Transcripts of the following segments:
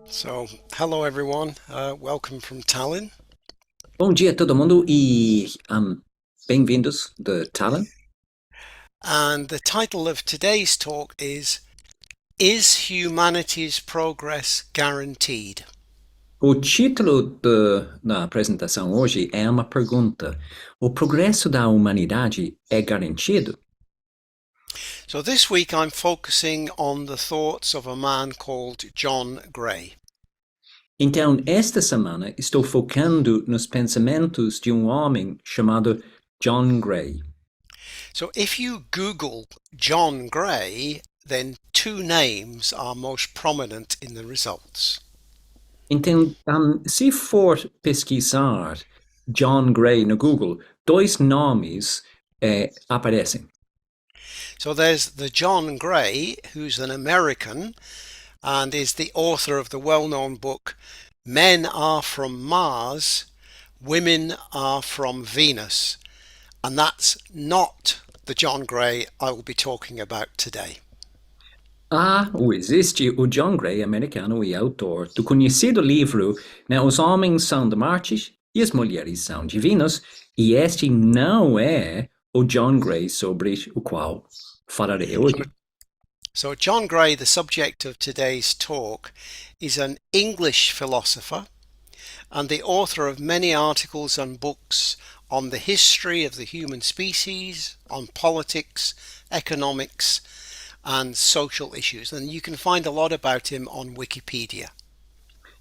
So, hello everyone, welcome from Tallinn. Bom dia a todo mundo e bem-vindos de Tallinn. And the title of today's talk Is Humanity's Progress Guaranteed? O título da apresentação hoje é uma pergunta. O progresso da humanidade é garantido? So, this week I'm focusing on the thoughts of a man called John Gray. Então, esta semana estou focando nos pensamentos de homem chamado John Gray. So, if you Google John Gray, then two names are most prominent in the results. Então, se for pesquisar John Gray no Google, dois nomes aparecem. So there's the John Gray, who's an American and is the author of the well-known book Men Are From Mars, Women Are From Venus. And that's not the John Gray I will be talking about today. Existe o John Gray, americano e autor do conhecido livro Os Homens São de Marte e as Mulheres São Divinas, e este não é o John Gray sobre o qual falarei hoje. So John Gray, the subject of today's talk, is an English philosopher and the author of many articles and books on the history of the human species, on politics, economics, and social issues. And you can find a lot about him on Wikipedia.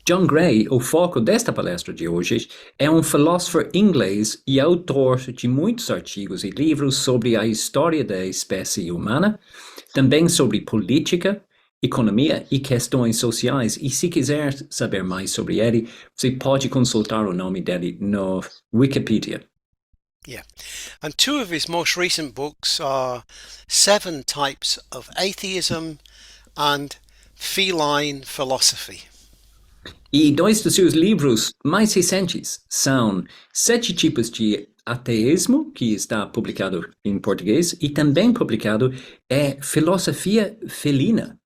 John Gray, o foco desta palestra de hoje, é filósofo inglês e autor de muitos artigos e livros sobre a história da espécie humana, também sobre política, economia e questões sociais. E se quiser saber mais sobre ele, você pode consultar o nome dele no Wikipedia. Yeah, and two of his most recent books are Seven Types of Atheism and Feline Philosophy. E dois dos seus livros mais recentes são Sete Tipos de Ateísmo, que está publicado em português, e também publicado Filosofia Felina.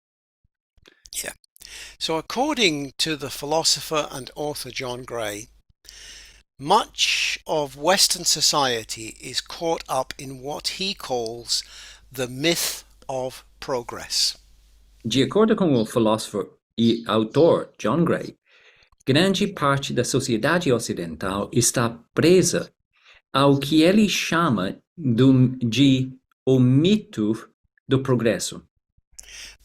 Yeah. So according to the philosopher and author John Gray, much of Western society is caught up in what he calls the myth of progress. De acordo com o filósofo e autor John Gray, grande parte da sociedade ocidental está presa ao que ele chama de o mito do progresso.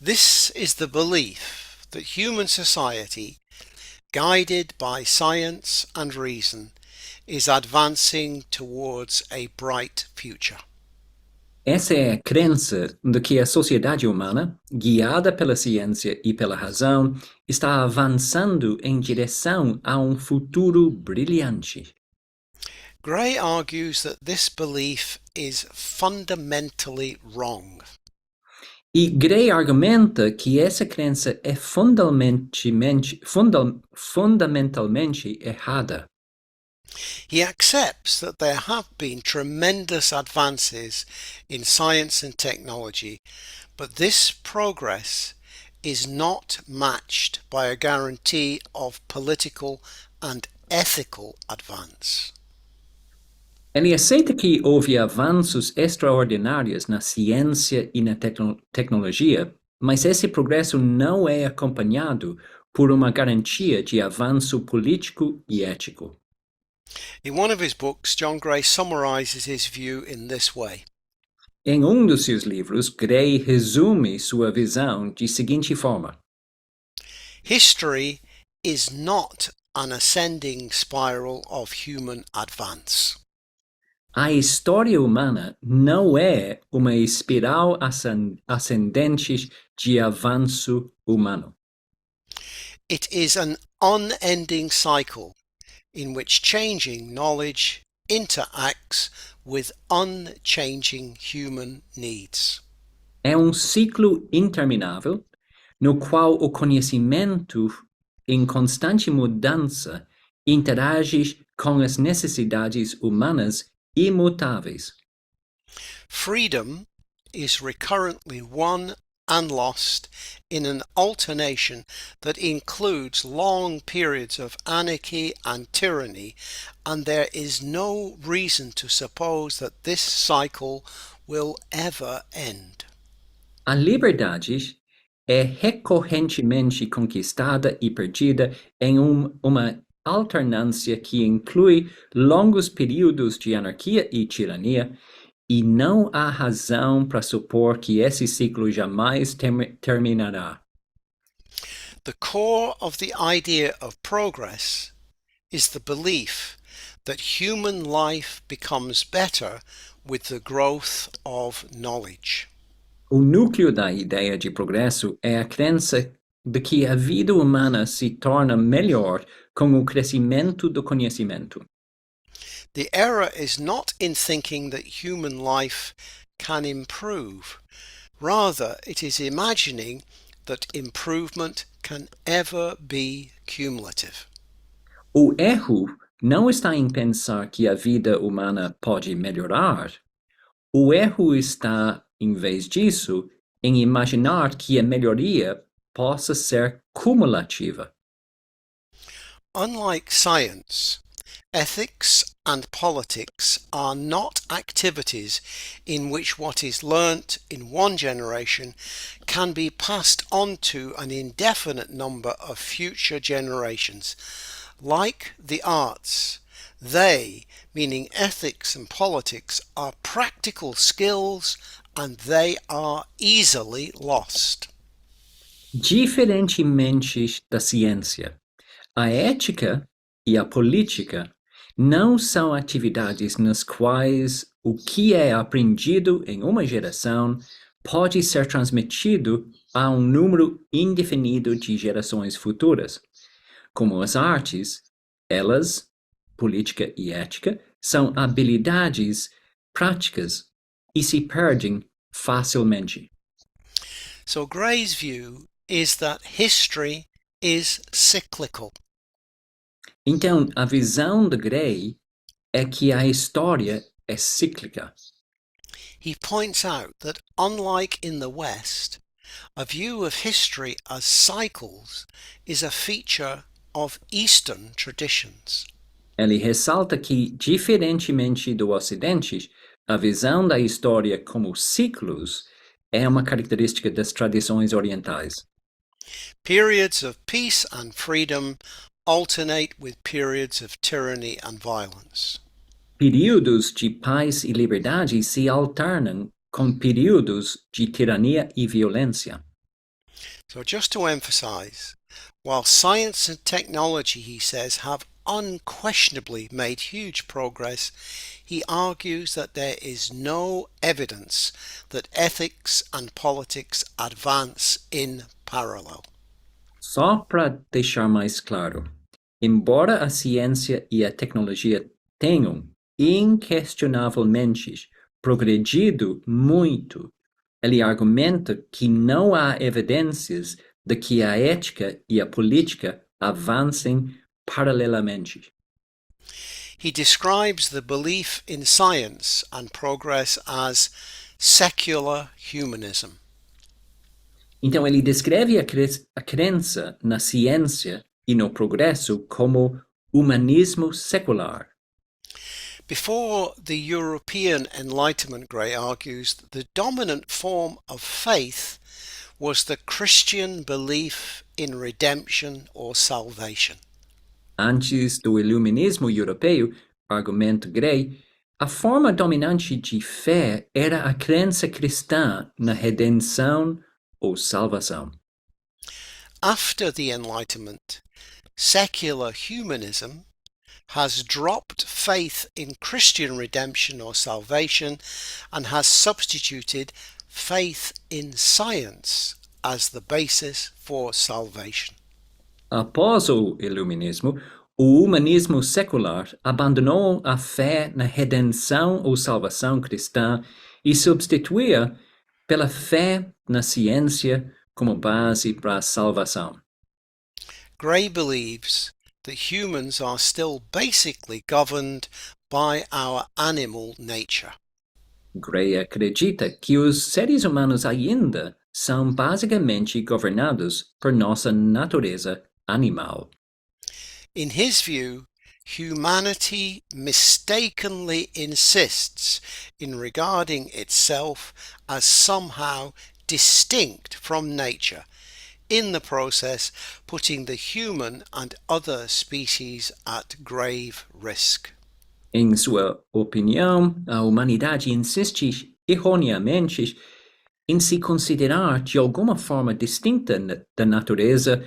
This is the belief that human society, guided by science and reason, is advancing towards a bright future. Essa é a crença de que a sociedade humana, guiada pela ciência e pela razão, está avançando em direção a futuro brilhante. Gray argues that this belief is fundamentally wrong. E Gray argumenta que essa crença é fundamentalmente errada. He accepts that there have been tremendous advances in science and technology, but this progress is not matched by a guarantee of political and ethical advance. Ele aceita que houve avanços extraordinários na ciência e na tecnologia, mas esse progresso não é acompanhado por uma garantia de avanço político e ético. In one of his books, John Gray summarizes his view in this way. Em dos seus livros, Gray resume sua visão de seguinte forma: History is not an ascending spiral of human advance. A história humana não é uma espiral ascendente de avanço humano. It is an unending cycle in which changing knowledge interacts with unchanging human needs. É ciclo interminável no qual o conhecimento em constante mudança interage com as necessidades humanas imutáveis. Freedom is recurrently one and lost in an alternation that includes long periods of anarchy and tyranny, and there is no reason to suppose that this cycle will ever end. A liberdade é recorrentemente conquistada e perdida em uma alternância que inclui longos períodos de anarquia e tirania, e não há razão para supor que esse ciclo jamais terminará. The core of the idea of progress is the belief that human life becomes better with the growth of knowledge. O núcleo da ideia de progresso é a crença de que a vida humana se torna melhor com o crescimento do conhecimento. The error is not in thinking that human life can improve. Rather, it is imagining that improvement can ever be cumulative. O erro não está em pensar que a vida humana pode melhorar. O erro está, em vez disso, em imaginar que a melhoria possa ser cumulativa. Unlike science, ethics and politics are not activities in which what is learnt in one generation can be passed on to an indefinite number of future generations. Like the arts, they, meaning ethics and politics, are practical skills and they are easily lost. Diferentemente da ciência, a ética e a política não são atividades nas quais o que é aprendido em uma geração pode ser transmitido a um número indefinido de gerações futuras. Como as artes, elas, política e ética, são habilidades práticas e se perdem facilmente. So Gray's view is that history is cyclical. Então, a visão de Gray é que a história é cíclica. He points out that unlike in the West, a view of history as cycles is a feature of Eastern traditions. Ele ressalta que, diferentemente do Ocidente, a visão da história como ciclos é uma característica das tradições orientais. Periods of peace and freedom alternate with periods of tyranny and violence. Períodos de paz e liberdade se alternam com períodos de tirania e violência. So just to emphasize, while science and technology, he says, have unquestionably made huge progress, he argues that there is no evidence that ethics and politics advance in parallel. Só para deixar mais claro, embora a ciência e a tecnologia tenham inquestionavelmente progredido muito, ele argumenta que não há evidências de que a ética e a política avancem paralelamente. He describes the belief in science and progress as secular humanism. Então ele descreve a crença na ciência e no progresso como humanismo secular. Before the European Enlightenment, Gray argues, the dominant form of faith was the Christian belief in redemption or salvation. Antes do iluminismo europeu, argumenta Gray, a forma dominante de fé era a crença cristã na redenção ou salvação. After the Enlightenment, secular humanism has dropped faith in Christian redemption or salvation and has substituted faith in science as the basis for salvation. Após o iluminismo, o humanismo secular abandonou a fé na redenção ou salvação cristã e substituía pela fé na ciência como base para a salvação. Gray believes that humans are still basically governed by our animal nature. Gray acredita que os seres humanos ainda são basicamente governados por nossa natureza animal. In his view, humanity mistakenly insists in regarding itself as somehow distinct from nature, in the process putting the human and other species at grave risk. Em sua opinião, a humanidade insiste erroneamente em se considerar de alguma forma distinta da natureza,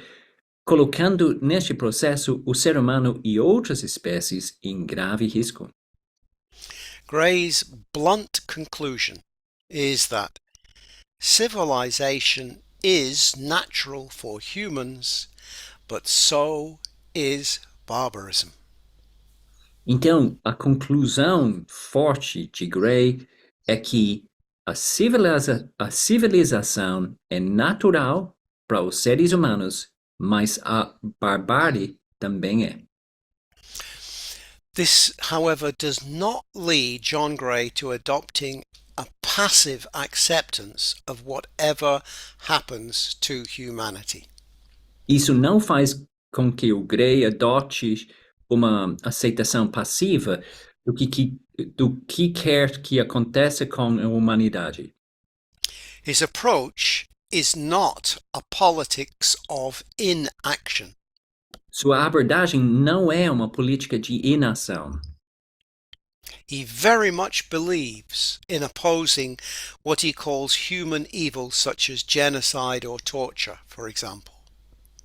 colocando neste processo o ser humano e outras espécies em grave risco. Gray's blunt conclusion is that civilization is natural for humans, but so is barbarism. Então, a conclusão forte de Gray é que a civilização é natural para os seres humanos, mas a barbárie também é. This, however, does not lead John Gray to adopting a passive acceptance of whatever happens to humanity. Isso não faz com que o Gray adote uma aceitação passiva do que quer que aconteça com a humanidade. His approach is not a politics of inaction. Sua abordagem não é uma política de inação. He very much believes in opposing what he calls human evils such as genocide or torture, for example.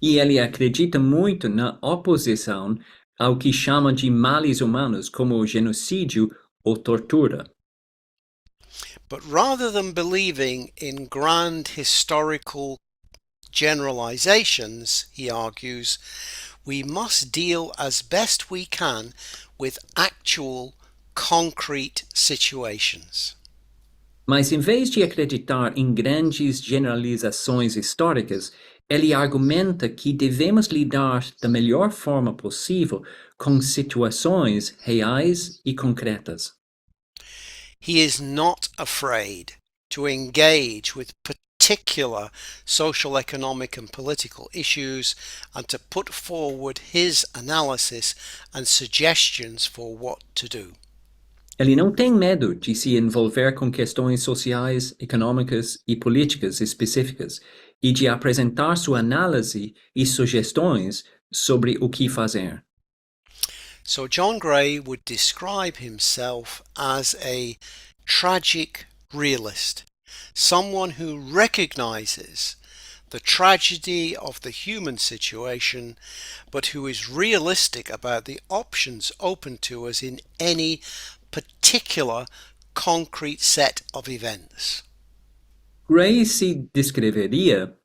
E ele acredita muito na oposição ao que chama de males humanos, como o genocídio ou tortura. But rather than believing in grand historical generalizations, he argues, we must deal as best we can with actual concrete situations. Mas em vez de acreditar em grandes generalizações históricas, ele argumenta que devemos lidar da melhor forma possível com situações reais e concretas. He is not afraid to engage with particular social, economic and political issues and to put forward his analysis and suggestions for what to do. Ele não tem medo de se envolver com questões sociais, econômicas e políticas específicas e de apresentar sua análise e sugestões sobre o que fazer. So John Gray would describe himself as a tragic realist, someone who recognizes the tragedy of the human situation, but who is realistic about the options open to us in any particular concrete set of events. Gray se descreveria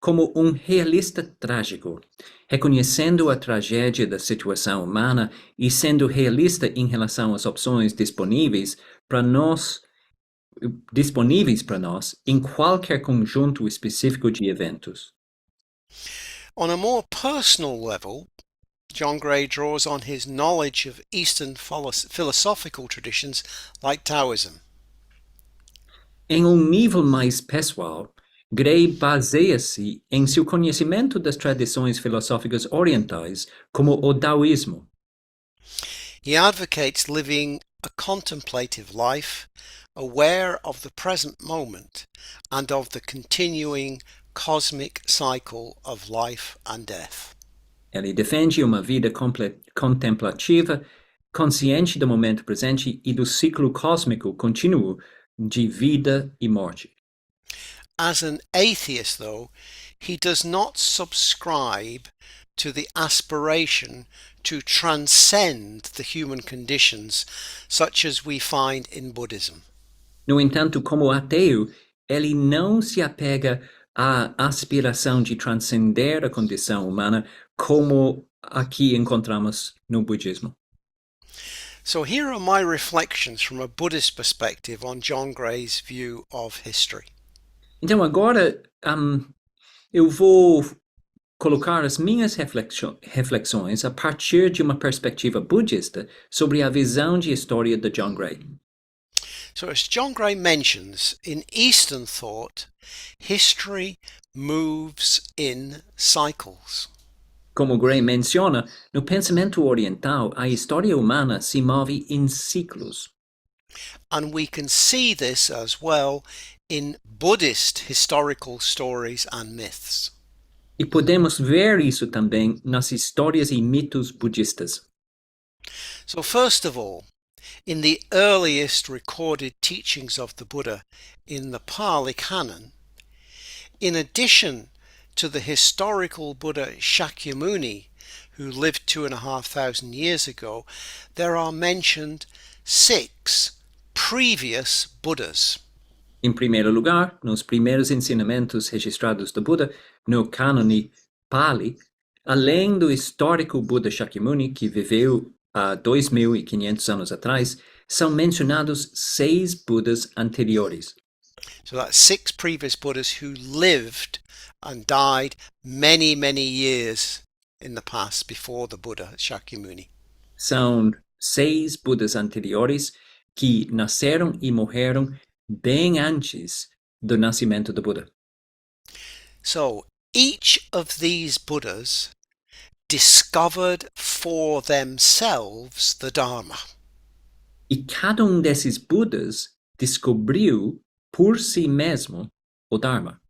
como realista trágico, reconhecendo a tragédia da situação humana e sendo realista em relação às opções disponíveis para nós em qualquer conjunto específico de eventos. On a more personal level, John Gray draws on his knowledge of Eastern philosophical traditions like Taoism. Em nível mais pessoal, Gray baseia-se em seu conhecimento das tradições filosóficas orientais, como o taoísmo. He advocates living a contemplative life, aware of the present moment and of the continuing cosmic cycle of life and death. Ele defende uma vida contemplativa, consciente do momento presente e do ciclo cósmico contínuo de vida e morte. As an atheist, though, he does not subscribe to the aspiration to transcend the human conditions such as we find in Buddhism. No entanto, como ateu, ele não se apega à aspiração de transcender a condição humana como aqui encontramos no budismo. So here are my reflections from a Buddhist perspective on John Gray's view of history. Então agora eu vou colocar as minhas reflexões a partir de uma perspectiva budista sobre a visão de história de John Gray. So, as John Gray mentions, in Eastern thought, history moves in cycles. Como Gray menciona, no pensamento oriental, a história humana se move em ciclos. And we can see this as well in Buddhist historical stories and myths. E podemos ver isso também nas histórias e mitos budistas. So, first of all, in the earliest recorded teachings of the Buddha in the Pali Canon, in addition to the historical Buddha Shakyamuni, who lived 2,500 years ago, there are mentioned 6 previous Buddhas. Em primeiro lugar, nos primeiros ensinamentos registrados do Buda, no cânone Pali, além do histórico Buda Shakyamuni, que viveu há 2.500 anos atrás, são mencionados 6 Budas anteriores. So that's 6 previous Buddhas who lived and died many, many years in the past before the Buddha Shakyamuni. São 6 Budas anteriores que nasceram e morreram bem antes do nascimento do Buda. So each of these Buddhas discovered for themselves the Dharma. E cada desses Budas descobriu por si mesmo o Dharma.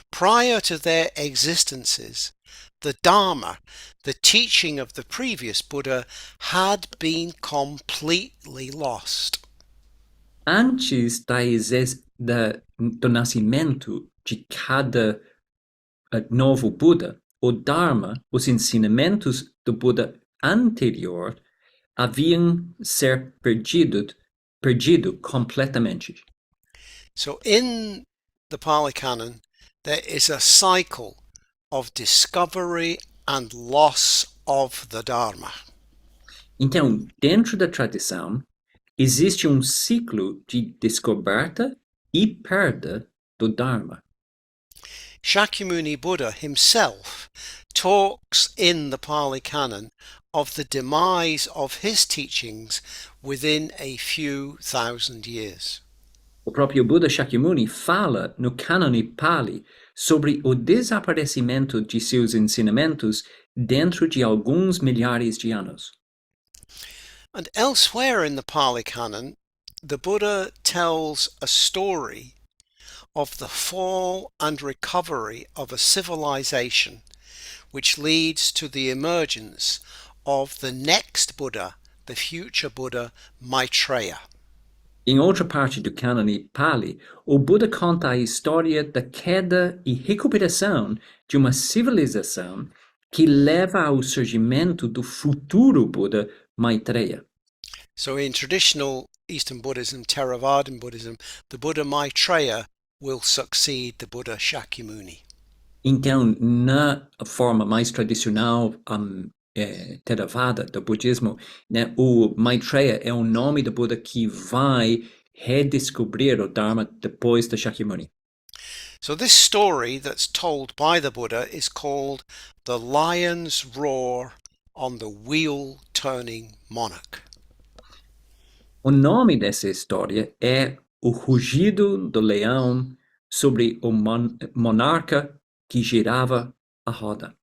Prior to their existences, the Dharma, the teaching of the previous Buddha, had been completely lost. Antes do nascimento de cada novo Buda, o Dharma, os ensinamentos do Buda anterior, haviam ser perdido completamente. So in the Pali Canon, there is a cycle of discovery and loss of the Dharma. Então, dentro da tradição, existe ciclo de descoberta e perda do Dharma. Shakyamuni Buddha himself talks in the Pali Canon of the demise of his teachings within a few thousand years. O próprio Buda Shakyamuni fala no cânone Pali sobre o desaparecimento de seus ensinamentos dentro de alguns milhares de anos. And elsewhere in the Pali Canon, the Buddha tells a story of the fall and recovery of a civilization which leads to the emergence of the next Buddha, the future Buddha Maitreya. Em outra parte do cânone Pali, o Buda conta a história da queda e recuperação de uma civilização que leva ao surgimento do futuro Buda Maitreya. So in traditional Eastern Buddhism, Theravadan Buddhism, the Buddha Maitreya will succeed the Buddha Shakyamuni. Então, na forma mais tradicional Theravada do budismo, né, o Maitreya é o nome do Buda que vai redescobrir o Dharma depois do Shakyamuni. So this story that's told by the Buddha is called the lion's roar on the wheel-turning monarch. O nome dessa história é o rugido do leão sobre o monarca que girava a roda.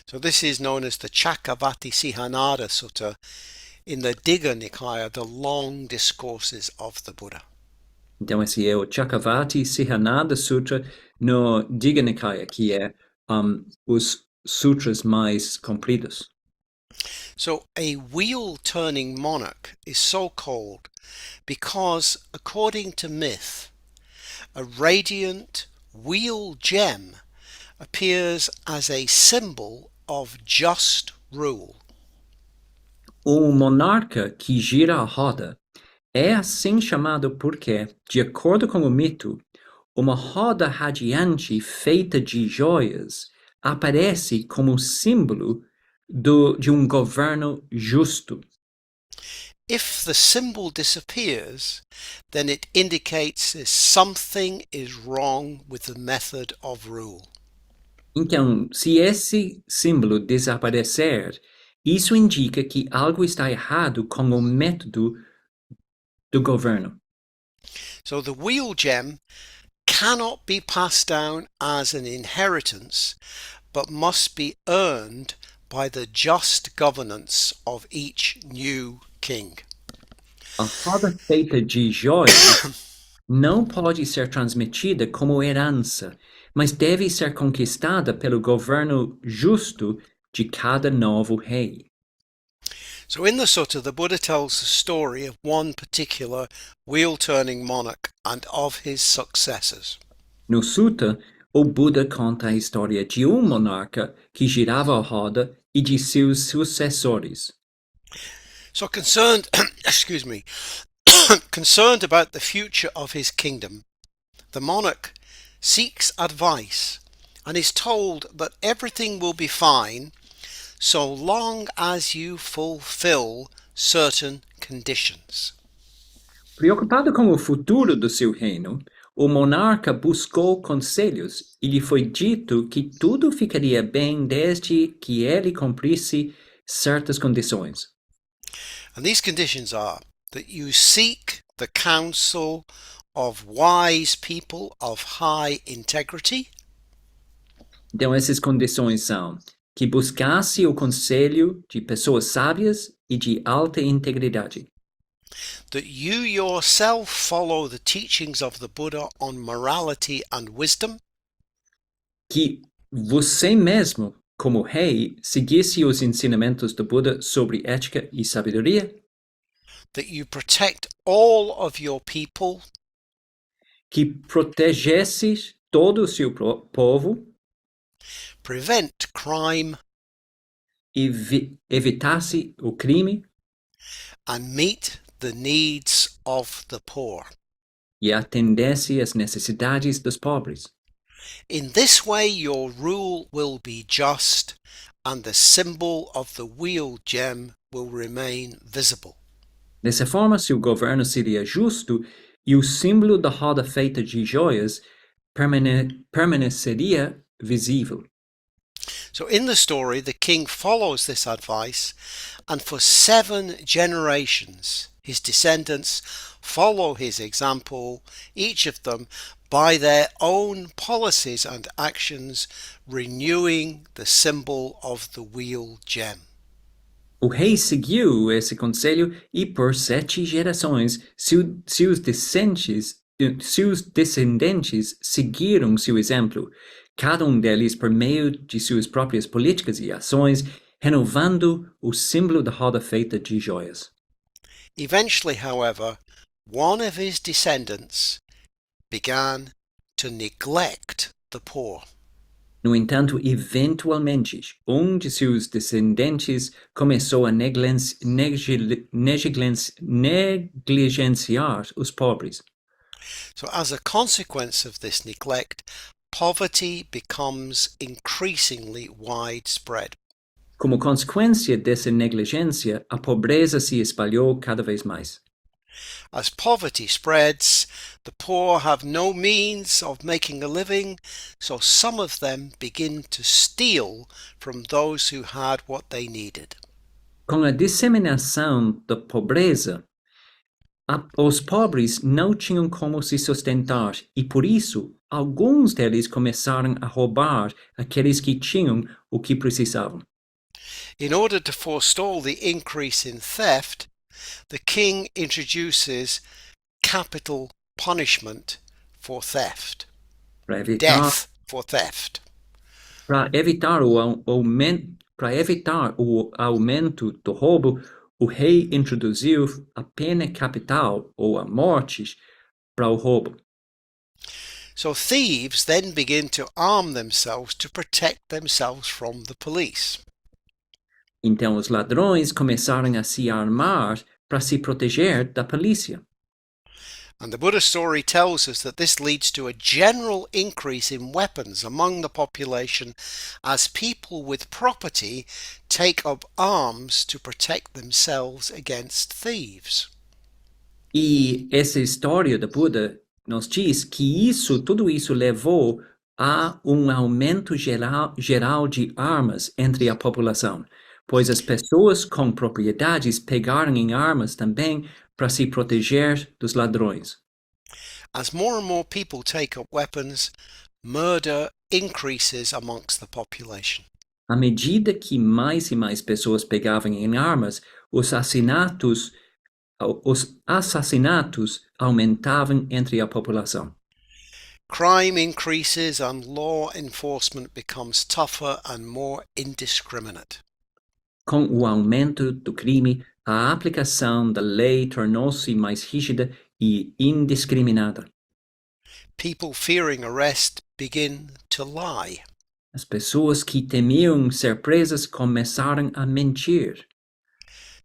So this is known as the Chakravarti Sihanada Sutta in the Digha Nikaya, the long discourses of the Buddha. Então esse é o Chakravarti Sihanada Sutra no Digha Nikaya, que é os sutras mais compridos. So a wheel-turning monarch is so called because, according to myth, a radiant wheel gem appears as a symbol of just rule. O monarca que gira a roda é assim chamado porque, de acordo com o mito, uma roda radiante feita de joias aparece como símbolo de governo justo. If the symbol disappears, then it indicates that something is wrong with the method of rule. Então, se esse símbolo desaparecer, isso indica que algo está errado com o método do governo. So the wheel gem cannot be passed down as an inheritance, but must be earned by the just governance of each new king. A roda feita de joias não pode ser transmitida como herança, mas deve ser conquistada pelo governo justo de cada novo rei. So in the sutta, the Buddha tells the story of one particular wheel-turning monarch and of his successors. No Sutta, o Buda conta a história de monarca que girava a roda e de seus sucessores. So concerned, excuse me, concerned about the future of his kingdom, the monarch seeks advice and is told that everything will be fine so long as you fulfill certain conditions. Preocupado com o futuro do seu reino, o monarca buscou conselhos e lhe foi dito que tudo ficaria bem desde que ele cumprisse certas condições. And these conditions are that you seek the counsel of wise people of high integrity, Então, essas condições são que buscasse o conselho de pessoas sábias e de alta integridade, that you yourself follow the teachings of the Buddha on morality and wisdom, que você mesmo, como rei, seguisse os ensinamentos do Buda sobre ética e sabedoria, that you protect all of your people, que protegesse todo o seu povo prevent crime, e evitasse o crime and meet the needs of the poor. e atendesse às necessidades dos pobres. In this way, your rule will be just, and the symbol of the wheel gem will remain visible. Dessa forma, seu governo seria justo e o símbolo da roda feita de joias permaneceria visível. So in the story, the king follows this advice, and for 7 generations, his descendants follow his example, each of them by their own policies and actions, renewing the symbol of the wheel gem. O rei seguiu esse conselho e por 7 gerações seus descendentes seguiram seu exemplo, cada deles por meio de suas próprias políticas e ações, renovando o símbolo da roda feita de joias. Eventually, however, one of his descendants began to neglect the poor. No entanto, eventualmente, de seus descendentes começou a negligenciar os pobres. So as a consequence of this neglect, poverty becomes increasingly widespread. Como consequência dessa negligência, a pobreza se espalhou cada vez mais. As poverty spreads, the poor have no means of making a living, so some of them begin to steal from those who had what they needed. Com a disseminação da pobreza, os pobres não tinham como se sustentar e, por isso, alguns deles começaram a roubar aqueles que tinham o que precisavam. In order to forestall the increase in theft, the king introduces capital punishment for theft. Death for theft. Para evitar o aumento do roubo, o rei introduziu a pena capital ou a morte para o roubo. So thieves then begin to arm themselves to protect themselves from the police. Então os ladrões começaram a se armar para se proteger da polícia. And the Buddha story tells us that this leads to a general increase in weapons among the population as people with property take up arms to protect themselves against thieves. E essa história do Buda nos diz que tudo isso levou a aumento geral de armas entre a população, pois as pessoas com propriedades pegaram em armas também para se proteger dos ladrões. As more and more people take up weapons, murder increases amongst the population. À medida que mais e mais pessoas pegavam em armas, os assassinatos aumentavam entre a população. Crime increases and law enforcement becomes tougher and more indiscriminate. Com o aumento do crime, a aplicação da lei tornou-se mais rígida e indiscriminada. People fearing arrest begin to lie. As pessoas que temiam ser presas começaram a mentir.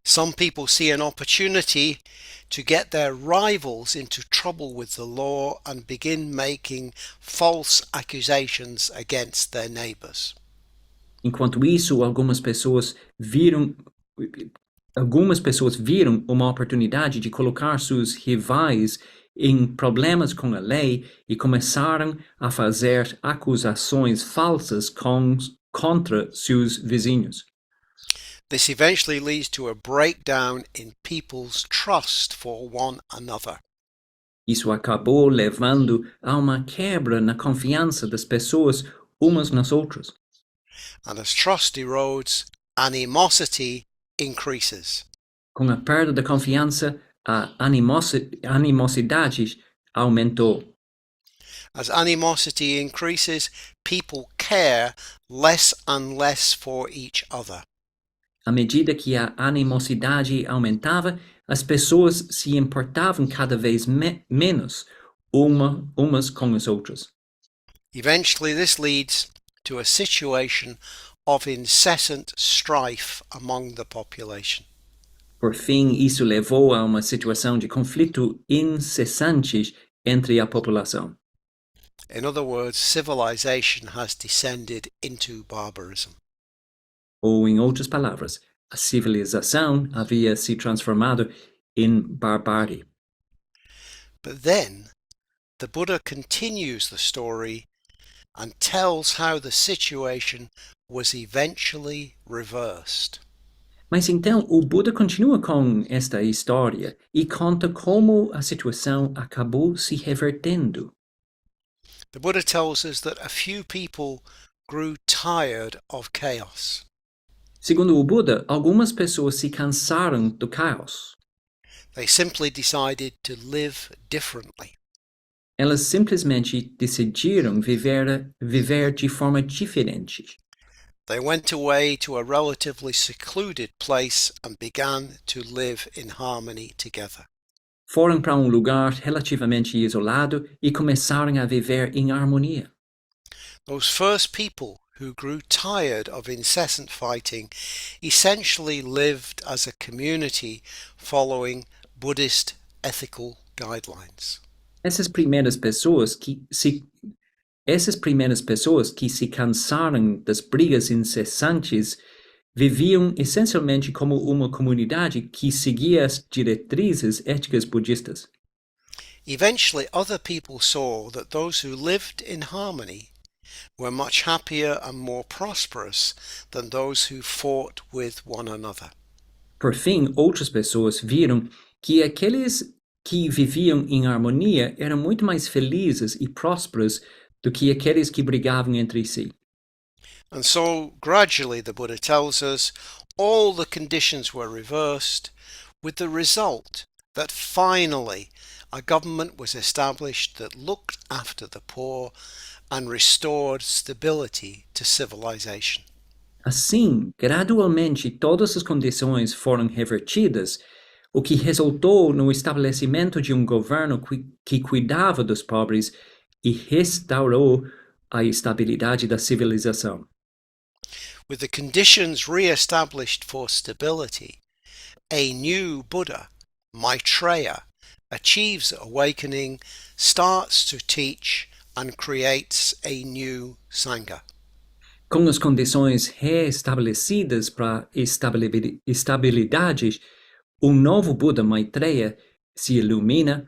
Some people see an opportunity to get their rivals into trouble with the law and begin making false accusations against their neighbours. Enquanto isso, algumas pessoas viram uma oportunidade de colocar seus rivais em problemas com a lei e começaram a fazer acusações falsas contra seus vizinhos. This eventually leads to a breakdown in people's trust for one another. Isso acabou levando a uma quebra na confiança das pessoas umas nas outras. And as trust erodes, animosity increases. Com a perda da confiança, a animosidade aumentou. As animosity increases, people care less and less for each other. À medida que a animosidade aumentava, as pessoas se importavam cada vez menos umas com as outras. Eventually, this leads to a situation of incessant strife among the population. Por fim, isso levou a uma situação de conflito incessante entre a população. In other words, civilization has descended into barbarism. Ou, em outras palavras, a civilização havia se transformado em barbárie. But then, the Buddha continues the story and tells how the situation was eventually reversed. Mas então o Buda continua com esta história e conta como a situação acabou se revertendo. The Buddha tells us that a few people grew tired of chaos. Segundo o Buda, algumas pessoas se cansaram do caos. They simply decided to live differently. Elas simplesmente decidiram viver de forma diferente. They went away to a relatively secluded place and began to live in harmony together. Foram para lugar relativamente isolado e começaram a viver em harmonia. Those first people who grew tired of incessant fighting essentially lived as a community following Buddhist ethical guidelines. Essas primeiras pessoas que se cansaram das brigas incessantes viviam essencialmente como uma comunidade que seguia as diretrizes éticas budistas. Eventually, other people saw that those who lived in harmony were much happier and more prosperous than those who fought with one another. Por fim, outras pessoas viram que aqueles que viviam em harmonia eram muito mais felizes e prósperos do que aqueles que brigavam entre si. And so, gradually, the Buddha tells us, all the conditions were reversed, with the result that finally a government was established that looked after the poor and restored stability to civilization. Assim, gradualmente, todas as condições foram revertidas, o que resultou no estabelecimento de governo que cuidava dos pobres e restaurou a estabilidade da civilização. With the conditions re-established for stability, a new Buddha, Maitreya, achieves awakening, starts to teach, and creates a new Sangha. Com as condições reestabelecidas para estabilidade, novo Buda Maitreya se ilumina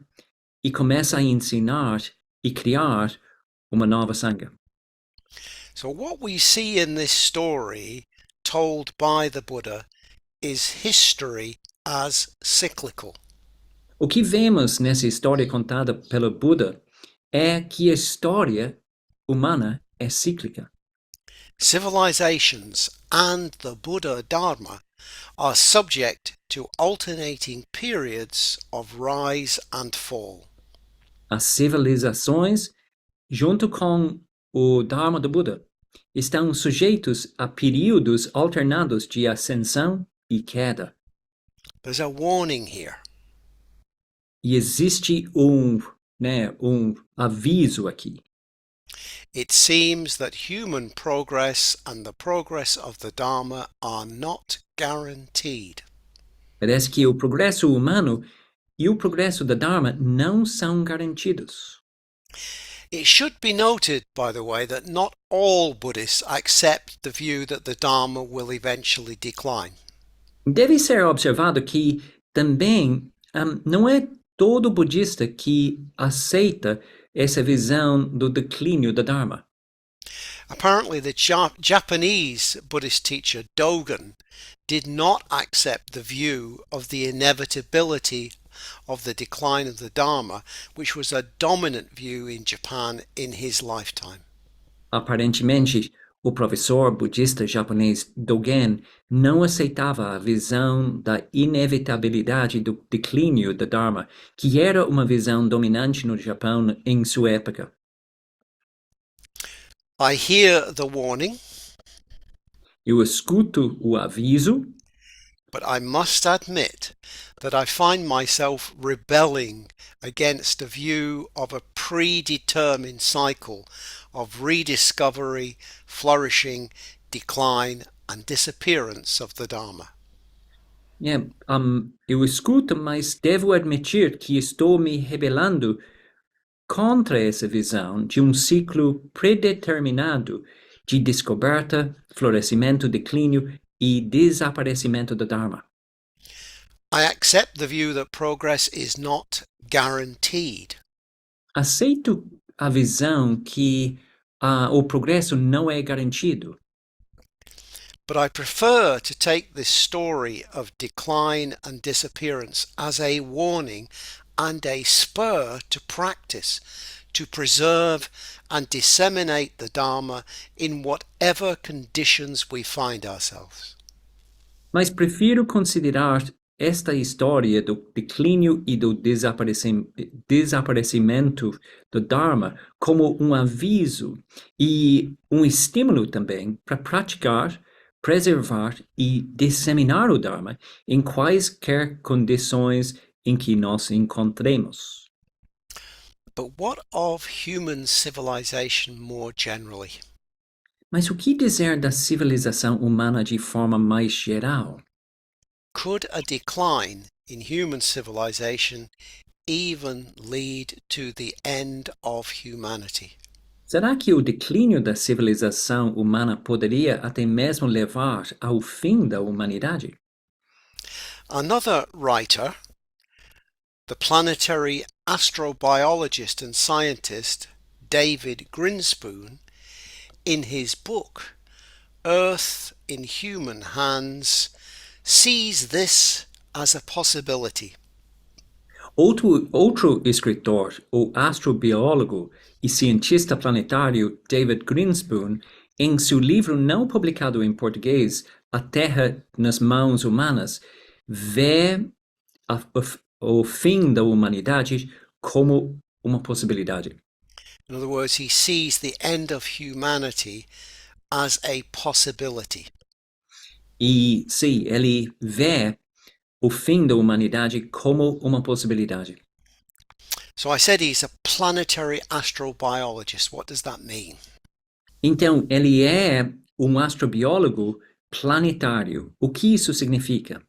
e começa a ensinar e criar uma nova Sangha. So what we see in this story told by the Buddha is history as cyclical. O que vemos nessa história contada pelo Buda é que a história humana é cíclica. Civilizations and the Buddha Dharma are subject to alternating periods of rise and fall. As civilizações, junto com o Dharma do Buda, estão sujeitos a períodos alternados de ascensão e queda. There's a warning here. E existe um aviso aqui. It seems that human progress and the progress of the Dharma are not guaranteed. Parece que o progresso humano e o progresso da Dharma não são garantidos. It should be noted, by the way, that not all Buddhists accept the view that the Dharma will eventually decline. Deve ser observado que também não é todo budista que aceita essa visão do declínio da Dharma. Apparently, the Japanese Buddhist teacher Dogen did not accept the view of the inevitability of the decline of the Dharma, which was a dominant view in Japan in his lifetime. Aparentemente, o professor budista japonês Dogen não aceitava a visão da inevitabilidade do declínio da Dharma, que era uma visão dominante no Japão em sua época. I hear the warning, Eu escuto o aviso, but I must admit that I find myself rebelling against a view of a predetermined cycle of rediscovery, flourishing, decline, and disappearance of the Dharma. eu escuto, mas devo admitir que estou me rebelando contra essa visão de um ciclo predeterminado de descoberta, florescimento, declínio e desaparecimento da Dharma. I accept the view that progress is not guaranteed. Aceito a visão que o progresso não é garantido, But I prefer to take this story of decline and disappearance as a warning and a spur to practice, to preserve and disseminate the Dharma in whatever conditions we find ourselves. mas prefiro considerar esta história do declínio e do desaparecimento do Dharma como um aviso e um estímulo também para praticar, preservar e disseminar o Dharma em quaisquer condições em que nos encontremos. But what of human civilization more generally? Mas o que dizer da civilização humana de forma mais geral? Could a decline in human civilization even lead to the end of humanity? Será que o declínio da civilização humana poderia até mesmo levar ao fim da humanidade? Another writer, the planetary astrobiologist and scientist David Grinspoon, in his book Earth in Human Hands, sees this as a possibility. Outro escritor, o astrobiólogo e cientista planetário David Grinspoon, em seu livro não publicado em português, A Terra nas Mãos Humanas, vê o fim da humanidade como uma possibilidade. In other words, he sees the end of humanity as a possibility. E sim, ele vê o fim da humanidade como uma possibilidade. So I said he's a planetary astrobiologist. What does that mean? Então, ele é um astrobiólogo planetário. O que isso significa?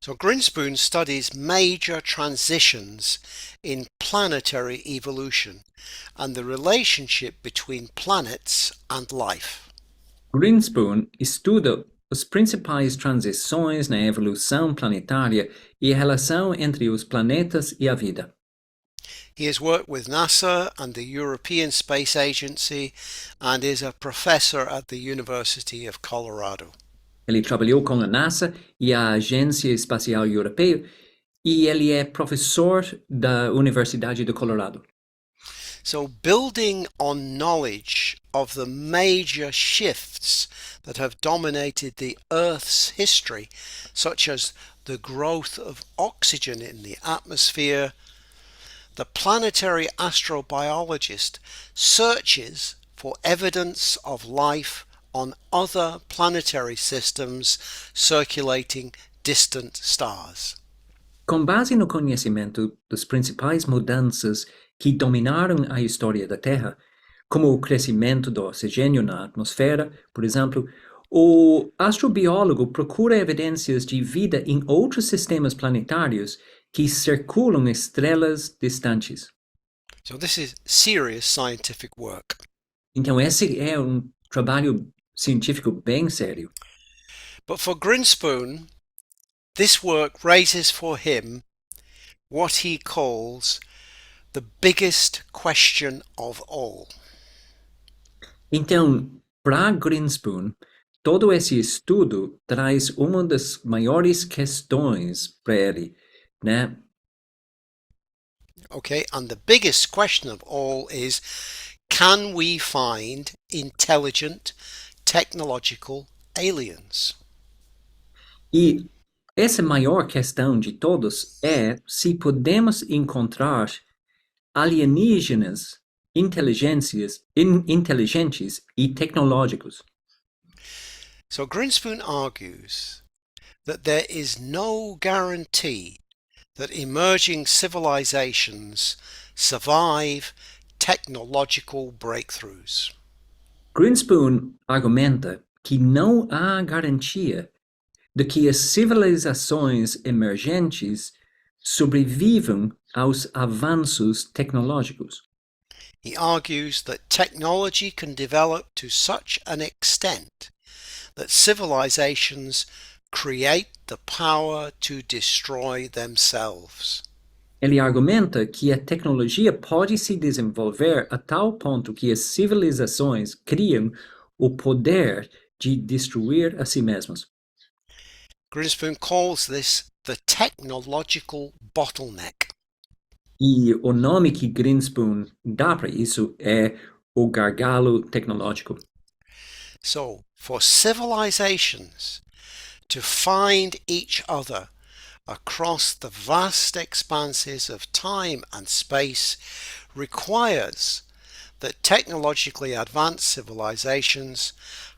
So Grinspoon studies major transitions in planetary evolution and the relationship between planets and life. Grinspoon estuda as principais transições na evolução planetária e a relação entre os planetas e a vida. He has worked with NASA and the European Space Agency and is a professor at the University of Colorado. Ele trabalhou com a NASA e a Agência Espacial Europeia E ele é professor da Universidade do Colorado. So building on knowledge of the major shifts that have dominated the Earth's history, such as the growth of oxygen in the atmosphere, the planetary astrobiologist searches for evidence of life on other planetary systems circulating distant stars. Com base no conhecimento das principais mudanças que dominaram a história da Terra, como o crescimento do oxigênio na atmosfera, por exemplo, o astrobiólogo procura evidências de vida em outros sistemas planetários que circulam estrelas distantes. So this is serious scientific work. Então, esse é trabalho científico bem sério. But for Grinspoon, this work raises for him what he calls the biggest question of all. Então, para Grinspoon, todo esse estudo traz uma das maiores questões para ele, né? Okay, and the biggest question of all is, can we find intelligent technological aliens? E essa maior questão de todos é se podemos encontrar alienígenas inteligentes e tecnológicos. So Grinspoon argues that there is no guarantee that emerging civilizations survive technological breakthroughs. Grinspoon argumenta que não há garantia de que as civilizações emergentes sobrevivam aos avanços tecnológicos. He argues that technology can develop to such an extent that civilizations create the power to destroy themselves. Ele argumenta que a tecnologia pode se desenvolver a tal ponto que as civilizações criam o poder de destruir a si mesmas. Grinspoon calls this the technological bottleneck. E o nome que Grinspoon dá para isso é o gargalo tecnológico. So, for civilizations to find each other across the vast expanses of time and space requires that technologically advanced civilizations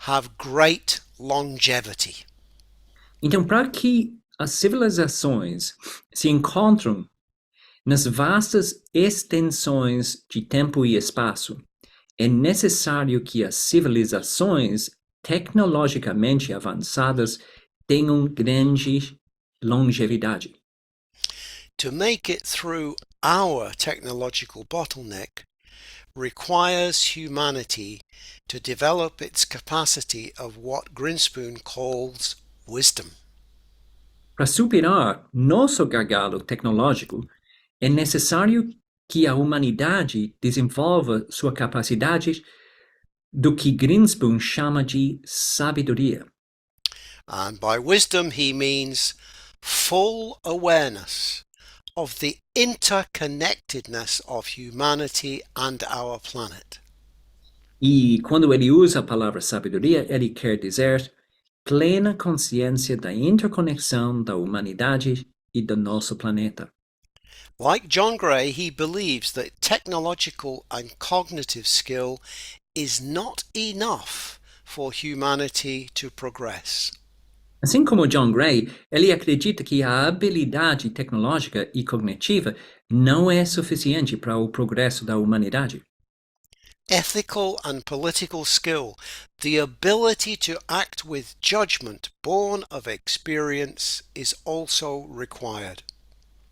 have great longevity. Então, para que as civilizações se encontram nas vastas extensões de tempo e espaço, é necessário que as civilizações tecnologicamente avançadas tenham grande longevidade. To make it through our technological bottleneck requires humanity to develop its capacity of what Grinspoon calls wisdom. Para superar nosso gargalo tecnológico, é necessário que a humanidade desenvolva sua capacidade do que Grinspoon chama de sabedoria. And by wisdom he means full awareness of the interconnectedness of humanity and our planet. E quando ele usa a palavra sabedoria, ele quer dizer plena consciência da interconexão da humanidade e do nosso planeta. Like John Gray, he believes that technological and cognitive skill is not enough for humanity to progress. Assim como John Gray, ele acredita que a habilidade tecnológica e cognitiva não é suficiente para o progresso da humanidade. Ethical and political skill, the ability to act with judgment born of experience, is also required.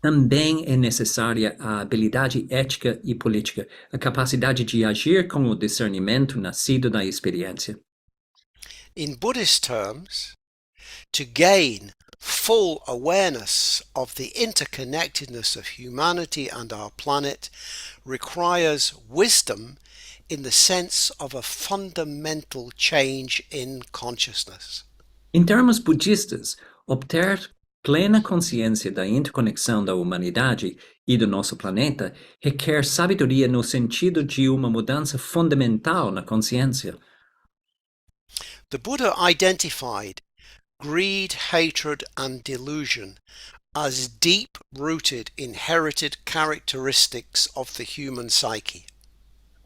Também é necessária a habilidade ética e política, a capacidade de agir com o discernimento nascido da experiência. In Buddhist terms, to gain full awareness of the interconnectedness of humanity and our planet requires wisdom in the sense of a fundamental change in consciousness. Em termos budistas, obter plena consciência da interconexão da humanidade e do nosso planeta requer sabedoria no sentido de uma mudança fundamental na consciência. The Buddha identified greed, hatred, and delusion as deep-rooted inherited characteristics of the human psyche.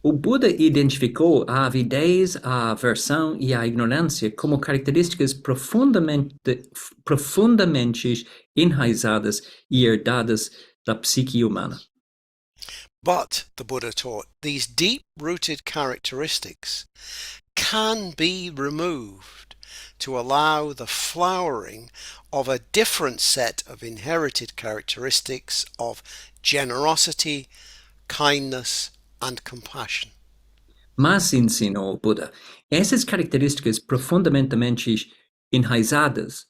O Buda identificou a avidez, a aversão e a ignorância como características profundamente enraizadas e herdadas da psique humana. But, the Buddha taught, these deep-rooted characteristics can be removed to allow the flowering of a different set of inherited characteristics of generosity, kindness, and compassion. Mas, ensinou o Buda, essas características profundamente enraizadas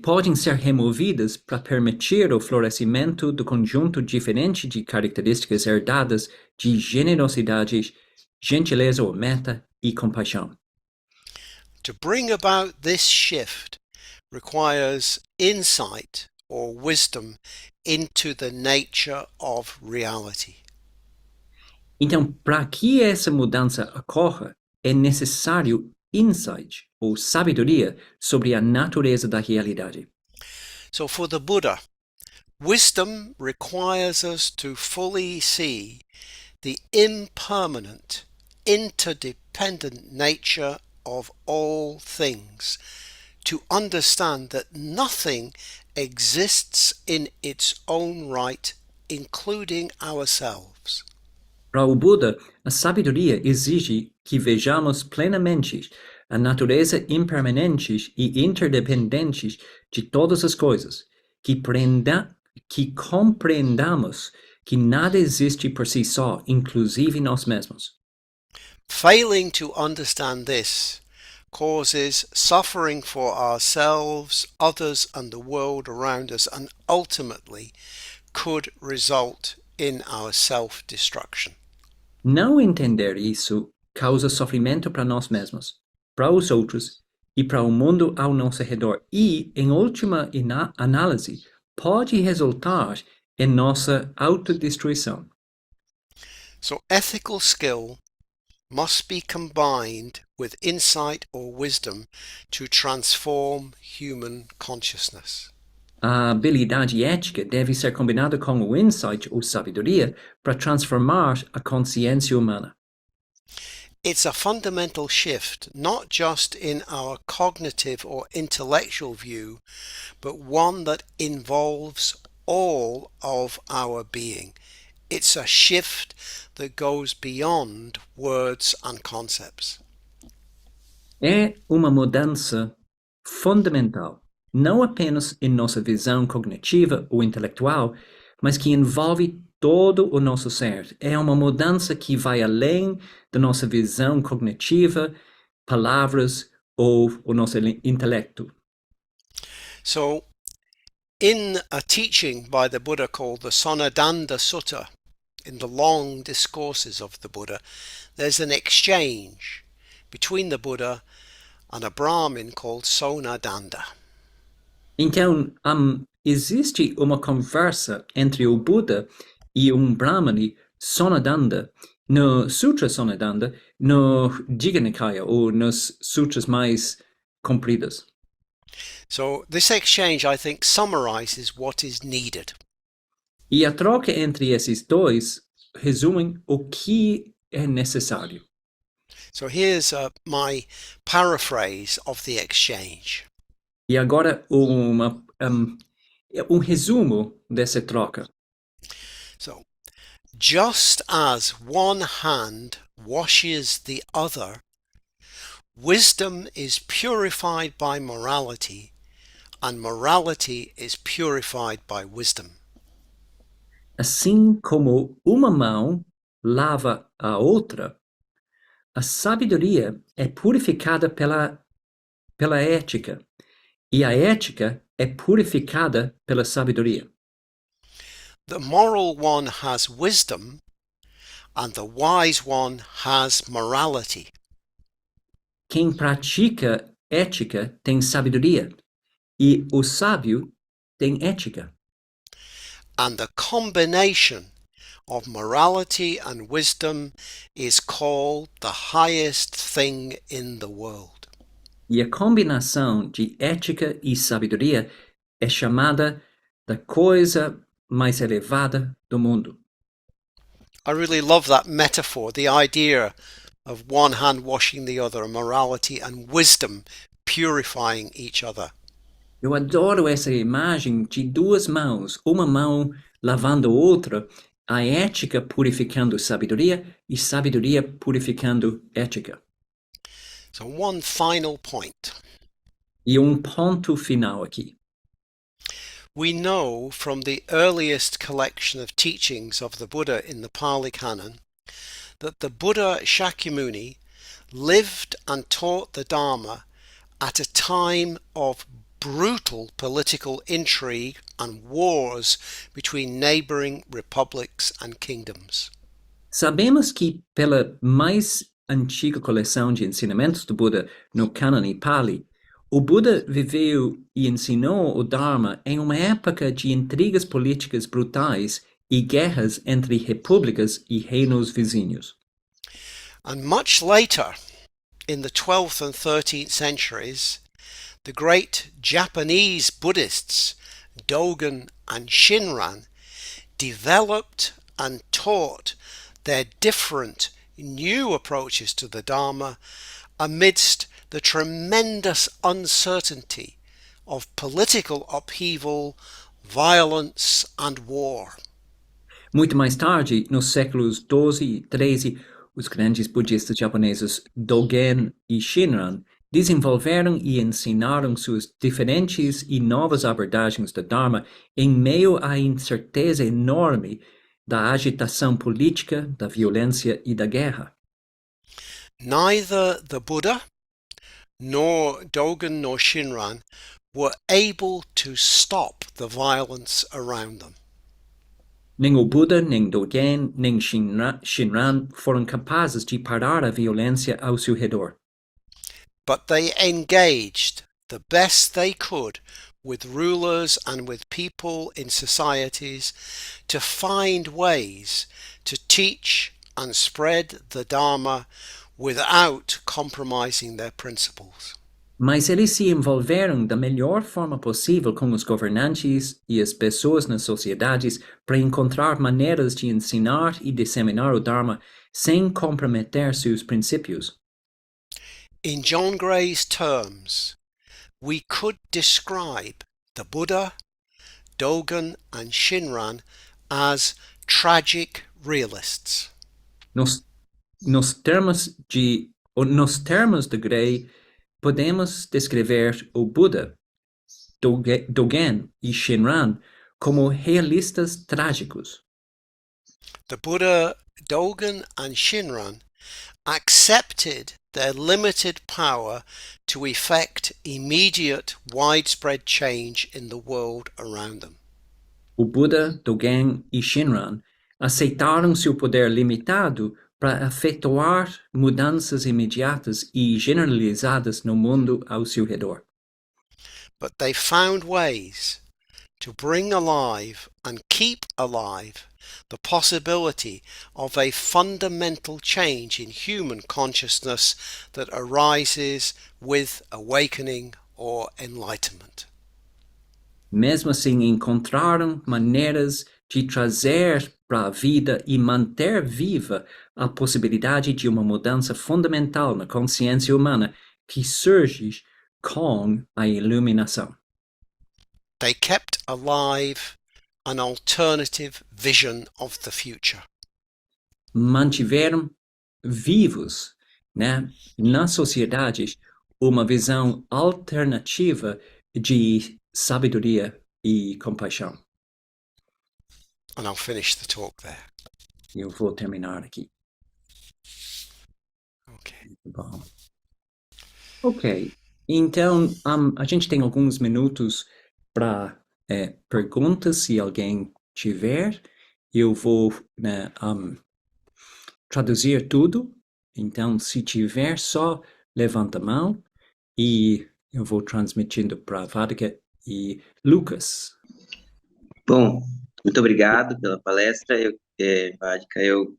podem ser removidas para permitir o florescimento do conjunto diferente de características herdadas de generosidade, gentileza ou meta e compaixão. To bring about this shift requires insight or wisdom into the nature of reality. Então, para que essa mudança ocorra, é necessário insight ou sabedoria sobre a natureza da realidade. So for the Buddha, wisdom requires us to fully see the impermanent, interdependent nature of all things, to understand that nothing exists in its own right, including ourselves. Para o Buda, a sabedoria exige que vejamos plenamente a natureza impermanente e interdependente de todas as coisas, que compreendamos que nada existe por si só, inclusive nós mesmos. Failing to understand this causes suffering for ourselves, others, and the world around us, and ultimately could result in our self-destruction. Não entender isso causa sofrimento para nós mesmos, para os outros e para o mundo ao nosso redor e, em última análise, pode resultar em nossa autodestruição. So ethical skill must be combined with insight or wisdom to transform human consciousness. A habilidade ética deve ser combinada com o insight ou sabedoria para transformar a consciência humana. It's a fundamental shift, not just in our cognitive or intellectual view, but one that involves all of our being. It's a shift that goes beyond words and concepts. É uma mudança fundamental, não apenas em nossa visão cognitiva ou intelectual, mas que envolve todo o nosso ser. É uma mudança que vai além da nossa visão cognitiva, palavras ou o nosso intelecto. So, in a teaching by the Buddha called the Sonadanda Sutta, in the long discourses of the Buddha, there's an exchange between the Buddha and a Brahmin called Sonadanda. Então, existe uma conversa entre o Buda e Brahmani, Sonadanda, no Sutra Sonadanda, no Digha Nikaya, ou nos sutras mais compridos. So this exchange, I think, summarizes what is needed. E a troca entre esses dois resume o que é necessário. So here's my paraphrase of the exchange. E agora resumo dessa troca. So, just as one hand washes the other, wisdom is purified by morality, and morality is purified by wisdom. Assim como uma mão lava a outra, a sabedoria é purificada pela ética, e a ética é purificada pela sabedoria. The moral one has wisdom, and the wise one has morality. Quem pratica ética tem sabedoria, e o sábio tem ética. And the combination of morality and wisdom is called the highest thing in the world. E a combinação de ética e sabedoria é chamada da coisa mais elevada do mundo. I really love that metaphor, the idea of one hand washing the other, morality and wisdom purifying each other. Eu adoro essa imagem de duas mãos, uma mão lavando a outra, a ética purificando sabedoria e sabedoria purificando ética. So one final point. E ponto final aqui. We know from the earliest collection of teachings of the Buddha in the Pali Canon that the Buddha Shakyamuni lived and taught the Dharma at a time of brutal political intrigue and wars between neighboring republics and kingdoms. Sabemos que pela mais antiga coleção de ensinamentos do Buda no cânone Pali, o Buda viveu e ensinou o Dharma em uma época de intrigas políticas brutais e guerras entre repúblicas e reinos vizinhos. And much later, in the 12th and 13th centuries, the great Japanese Buddhists, Dogen and Shinran, developed and taught their different new approaches to the Dharma amidst the tremendous uncertainty of political upheaval, violence and war. Muito mais tarde, nos séculos XII e XIII, os grandes budistas japoneses Dogen e Shinran desenvolveram e ensinaram suas diferentes e novas abordagens do Dharma em meio à incerteza enorme da agitação política, da violência e da guerra. Neither the Buddha nor Dogen nor Shinran were able to stop the violence around them. Nem o Buda, nem Dogen, nem Shinran foram capazes de parar a violência ao seu redor. But they engaged the best they could with rulers and with people in societies to find ways to teach and spread the Dharma without compromising their principles. Mas eles se envolveram da melhor forma possível com os governantes e as pessoas nas sociedades para encontrar maneiras de ensinar e disseminar o Dharma sem comprometer seus princípios. In John Gray's terms, we could describe the Buddha, Dogen and Shinran as tragic realists. Nos termos de Gray, podemos descrever o Buda, Dogen e Shinran como realistas trágicos. The Buddha, Dogen and Shinran accepted their limited power to effect immediate widespread change in the world around them. O Buda, Dogen e Shinran aceitaram seu poder limitado para efetuar mudanças imediatas e generalizadas no mundo ao seu redor. But they found ways to bring alive and keep alive the possibility of a fundamental change in human consciousness that arises with awakening or enlightenment. Mesmo assim, encontraram maneiras de trazer para a vida e manter viva a possibilidade de uma mudança fundamental na consciência humana que surge com a iluminação. They kept alive an alternative vision of the future. Mantiveram vivos, né, nas sociedades uma visão alternativa de sabedoria e compaixão. And I'll finish the talk there. Eu vou terminar aqui. Okay. Bom. Ok, então a gente tem alguns minutos para perguntas, se alguém tiver. Eu vou traduzir tudo, então se tiver, só levanta a mão e eu vou transmitindo para Vaddhaka e Lucas. Bom, muito obrigado pela palestra, Vaddhaka. Eu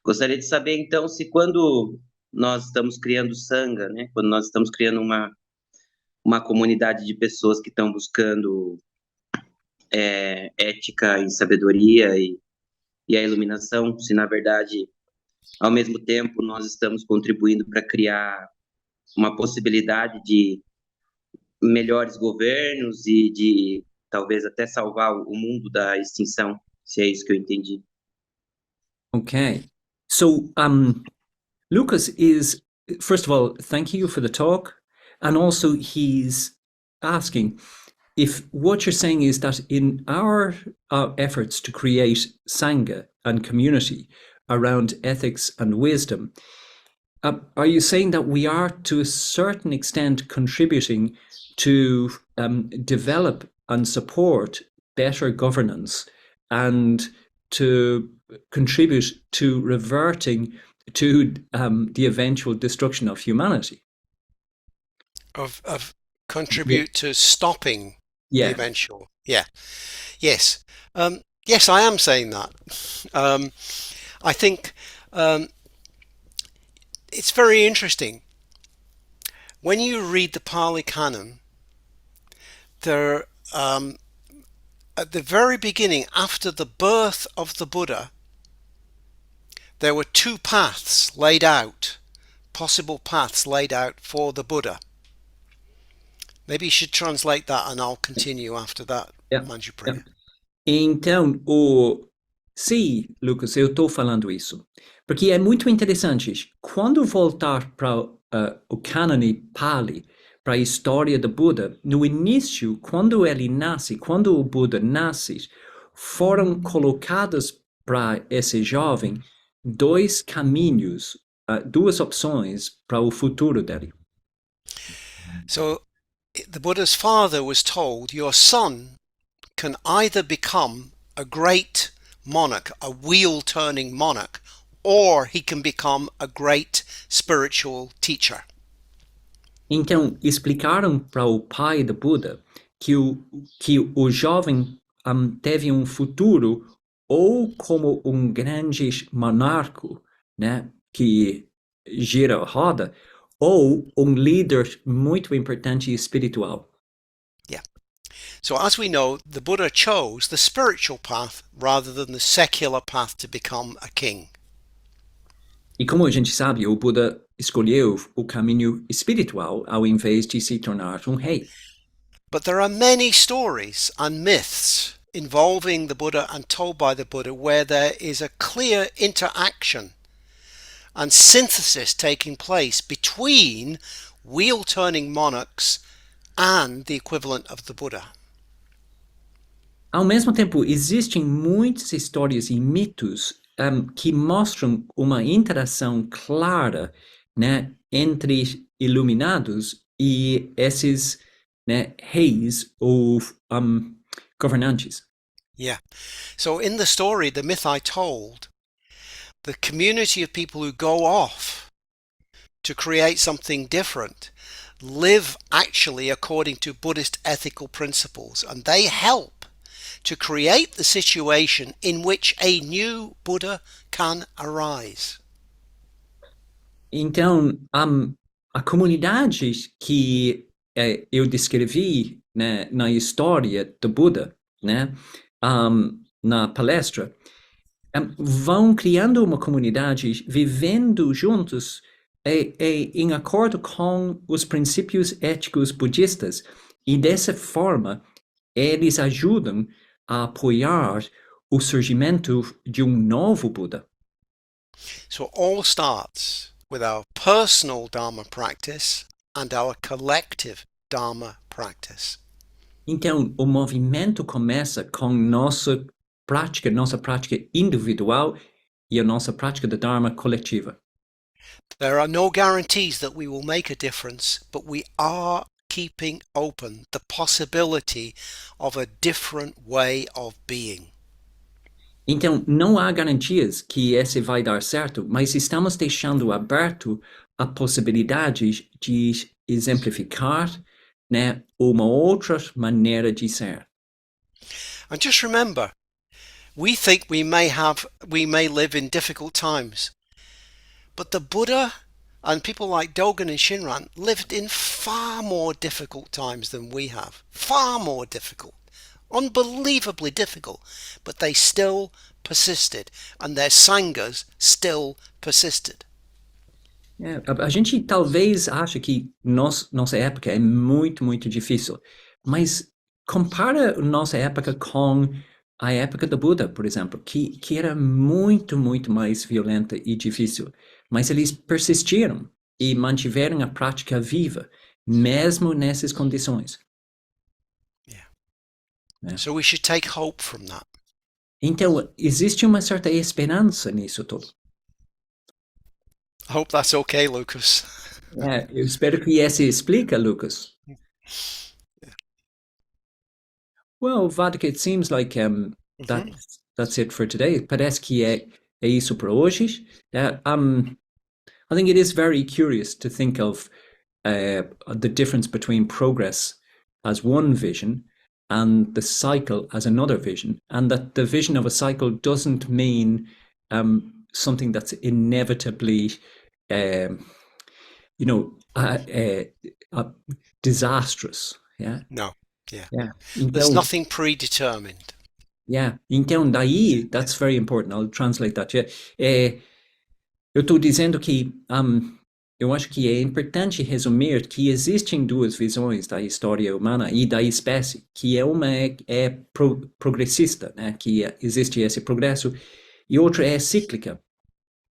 gostaria de saber, então, se quando nós estamos criando sangha, né, quando nós estamos criando uma comunidade de pessoas que estão buscando ética e sabedoria e a iluminação, se na verdade, ao mesmo tempo, nós estamos contribuindo para criar uma possibilidade de melhores governos e de talvez até salvar o mundo da extinção, se é isso que eu entendi. Okay. So, Lucas is, first of all, thank you for the talk. And also, he's asking if what you're saying is that in our efforts to create Sangha and community around ethics and wisdom, are you saying that we are to a certain extent contributing to develop and support better governance and to contribute to reverting to the eventual destruction of humanity? Of contribute to stopping the Yeah. eventual. Yeah. Yes. Yes, I am saying that. I think it's very interesting. When you read the Pali Canon, there, at the very beginning, after the birth of the Buddha, there were two paths laid out, possible paths laid out for the Buddha. Maybe you should translate that and I'll continue after that, Yeah. Manjupriya. Então, sim, Lucas, eu estou falando isso. Porque é muito interessante. Quando voltar para o cânone Pali, para a história do Buda, no início, quando ele nasce, quando o Buda nasce, foram colocadas para esse jovem dois caminhos, duas opções para o futuro dele. So the Buddha's father was told, your son can either become a great monarch, a wheel-turning monarch, or he can become a great spiritual teacher. Então, explicaram para o pai do Buda que o jovem teve um futuro ou como um grande monarca, né, que gira a roda, ou um líder muito importante espiritual. Yeah. So as we know, the Buddha chose the spiritual path rather than the secular path to become a king. E como a gente sabe, o Buda escolheu o caminho espiritual ao invés de se tornar um rei. But there are many stories and myths involving the Buddha and told by the Buddha where there is a clear interaction and synthesis taking place between wheel-turning monarchs and the equivalent of the Buddha. Ao mesmo tempo, existem muitas histórias e mitos que mostram uma interação clara, né, entre iluminados e esses, né, reis ou governantes. Yeah. So in the story, the myth I told, the community of people who go off to create something different live actually according to Buddhist ethical principles, and they help to create the situation in which a new Buddha can arise. Então, a comunidade que eu descrevi, né, na história do Buda, né, na palestra, vão criando uma comunidade, vivendo juntos em acordo com os princípios éticos budistas, e dessa forma eles ajudam a apoiar o surgimento de novo Buda. So it all starts with our personal Dharma practice and our collective Dharma practice. Então, o movimento começa com nossa prática individual e a nossa prática da Dharma coletiva. There are no guarantees that we will make a difference, but we are keeping open the possibility of a different way of being. Então, não há garantias que esse vai dar certo, mas estamos deixando aberto a possibilidade de exemplificar, né, uma outra maneira de ser. And just remember, we think we may live in difficult times, but the Buddha and people like Dogen and Shinran lived in far more difficult times than we have. Far more difficult. Unbelievably difficult. But they still persisted. And their sanghas still persisted. A gente talvez acha que nossa época é muito, muito difícil, mas compara nossa época com a época do Buda, por exemplo, que era muito, muito mais violenta e difícil, mas eles persistiram e mantiveram a prática viva, mesmo nessas condições. Yeah. So we should take hope from that. Então, existe uma certa esperança nisso tudo. I hope that's okay, Lucas. Eu espero que essa explica, Lucas. Well, Vaddhaka, it seems like that's it for today. Parece que é isso para hoje. I think it is very curious to think of the difference between progress as one vision and the cycle as another vision, and that the vision of a cycle doesn't mean something that's inevitably, disastrous. Yeah. No. Yeah. Então, there's nothing predetermined. Yeah. Então, daí, that's very important. I'll translate that. Yeah. Eu estou dizendo que eu acho que é importante resumir que existem duas visões da história humana e da espécie, que uma é progressista, né? Que existe esse progresso, e outra é cíclica.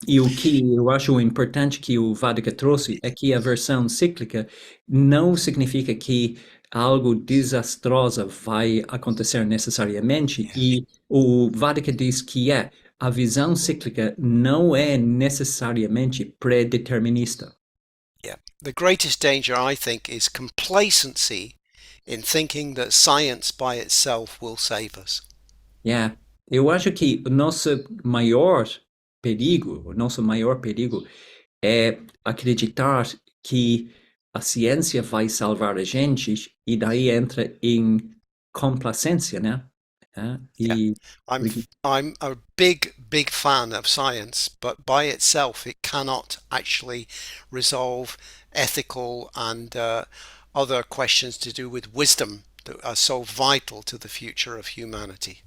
E o que eu acho importante que o Vaddhaka trouxe é que a versão cíclica não significa que algo desastroso vai acontecer necessariamente, e o Vaddhaka diz que a visão cíclica não é necessariamente predeterminista. Yeah. The greatest danger, I think, is complacency in thinking that science by itself will save us. Yeah. Eu acho que o nosso maior perigo é acreditar que a ciência vai salvar a gente, e daí entra em complacência, né? I'm a big fan of science, but by itself it cannot actually resolve ethical and other questions to do with wisdom that are so vital to the future of humanity.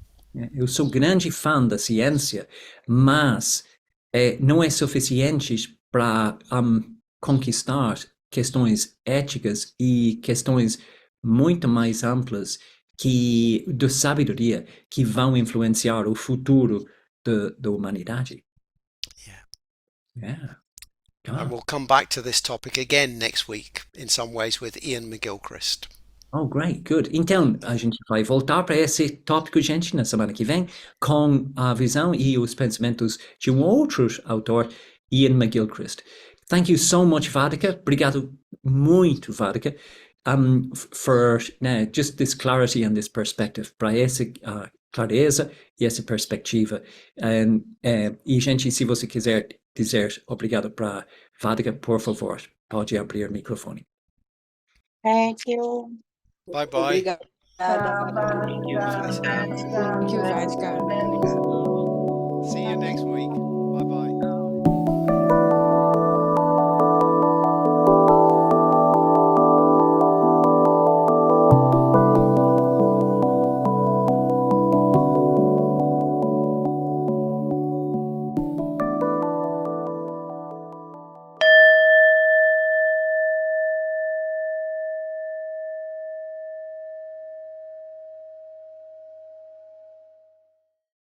Eu sou grande fã da ciência, mas não é suficiente para conquistar questões éticas e questões muito mais amplas de sabedoria que vão influenciar o futuro da humanidade. Yeah. And we'll come back to this topic again next week, in some ways, with Ian McGilchrist. Oh, great, good. Então, a gente vai voltar para esse tópico, gente, na semana que vem, com a visão e os pensamentos de outro autor, Ian McGilchrist. Thank you so much, Vaddhaka. Obrigado muito, Vaddhaka, for just this clarity and this perspective, para essa clareza e essa perspectiva. E, gente, se você quiser dizer obrigado para Vaddhaka, por favor, pode abrir o microfone. Thank you. Bye-bye. Obrigada. Thank you. Thank you, Vaddhaka. See you next week.